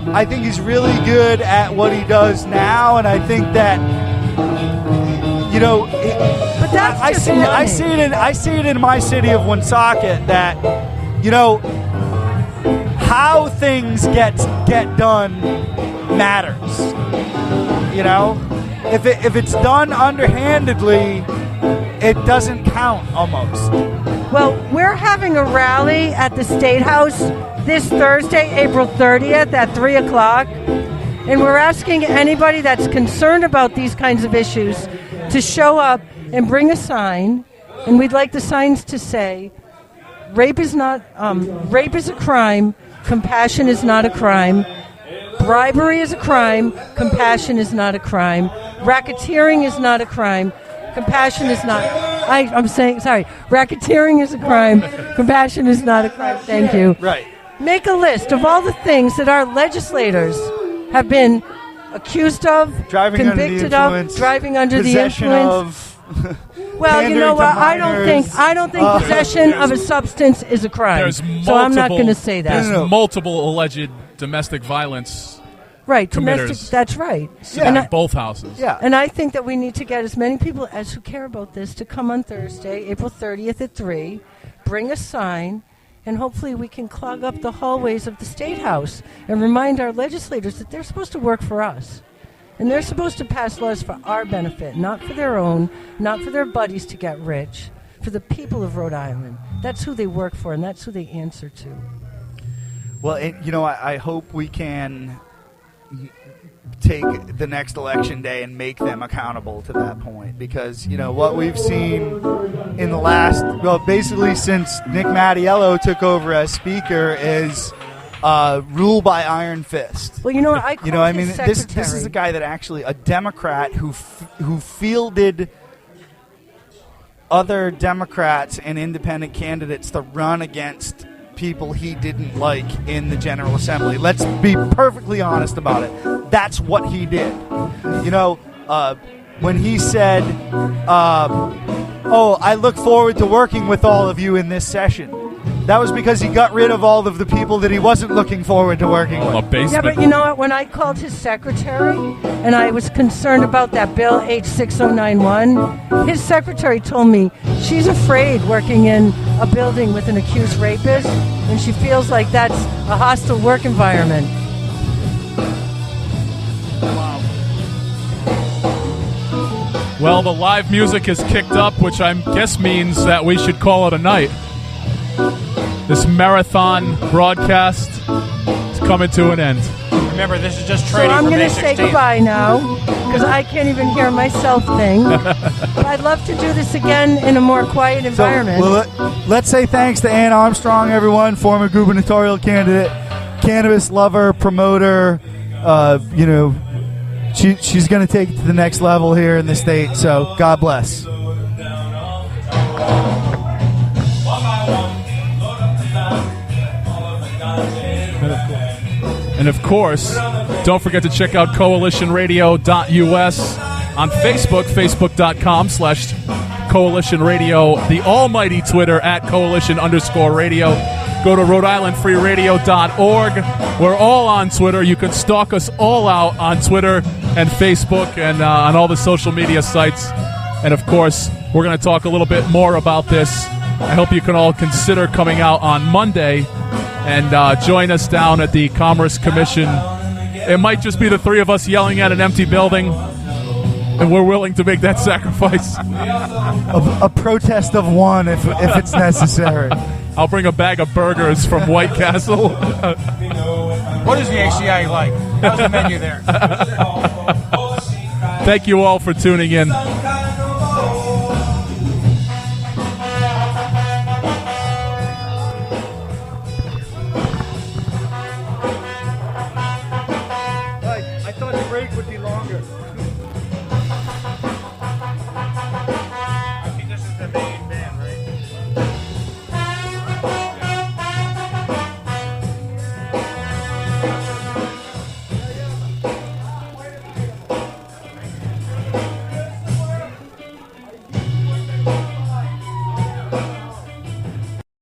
I think he's really good at what he does now, and I think that, you know, but that's I see it in my city of Woonsocket that, you know, how things get done matters. You know, if it's done underhandedly, it doesn't count almost. Well, we're having a rally at the State House this Thursday, April 30th at 3 o'clock. And we're asking anybody that's concerned about these kinds of issues to show up and bring a sign. And we'd like the signs to say, rape is a crime, compassion is not a crime. Bribery is a crime, compassion is not a crime. Racketeering is not a crime, compassion is not. Racketeering is a crime, compassion is not a crime. Thank you. Right. Make a list of all the things that our legislators have been accused of, convicted of, driving under the influence. Well, you know what? I don't think possession of a substance is a crime. So I'm not going to say that. There's multiple alleged domestic violence. Right, domestic. That's right. Sitting in both houses. Yeah. And I think that we need to get as many people as who care about this to come on Thursday, April 30th at 3, bring a sign, and hopefully we can clog up the hallways of the State House and remind our legislators that they're supposed to work for us. And they're supposed to pass laws for our benefit, not for their own, not for their buddies to get rich, for the people of Rhode Island. That's who they work for, and that's who they answer to. Well, you know, I hope we can take the next election day and make them accountable to that point, because, you know, what we've seen in the last, well, basically since Nick Mattiello took over as Speaker is rule by iron fist. Well, you know what, this is a guy that actually, a Democrat who fielded other Democrats and independent candidates to run against people he didn't like in the General Assembly. Let's be perfectly honest about it. That's what he did. You know, when he said, I look forward to working with all of you in this session, that was because he got rid of all of the people that he wasn't looking forward to working with. Yeah, but you know what? When I called his secretary and I was concerned about that bill H6091, his secretary told me she's afraid working in a building with an accused rapist, and she feels like that's a hostile work environment. Wow. Well, the live music is kicked up, which I guess means that we should call it a night. This marathon broadcast is coming to an end. Remember, this is just trading. So I'm going to say goodbye now, because I can't even hear myself think. But I'd love to do this again in a more quiet environment. Let's say thanks to Ann Armstrong, everyone, former gubernatorial candidate, cannabis lover, promoter. She's going to take it to the next level here in the state. So God bless. And of course, don't forget to check out coalitionradio.us on Facebook, facebook.com/coalitionradio, the almighty Twitter @coalition_radio. Go to Rhode-IslandFreeRadio.org. We're all on Twitter. You can stalk us all out on Twitter and Facebook and on all the social media sites. And of course, we're going to talk a little bit more about this. I hope you can all consider coming out on Monday and join us down at the Commerce Commission. It might just be the three of us yelling at an empty building, and we're willing to make that sacrifice. A protest of one if it's necessary. I'll bring a bag of burgers from White Castle. What is the HCI like? How's the menu there? Thank you all for tuning in.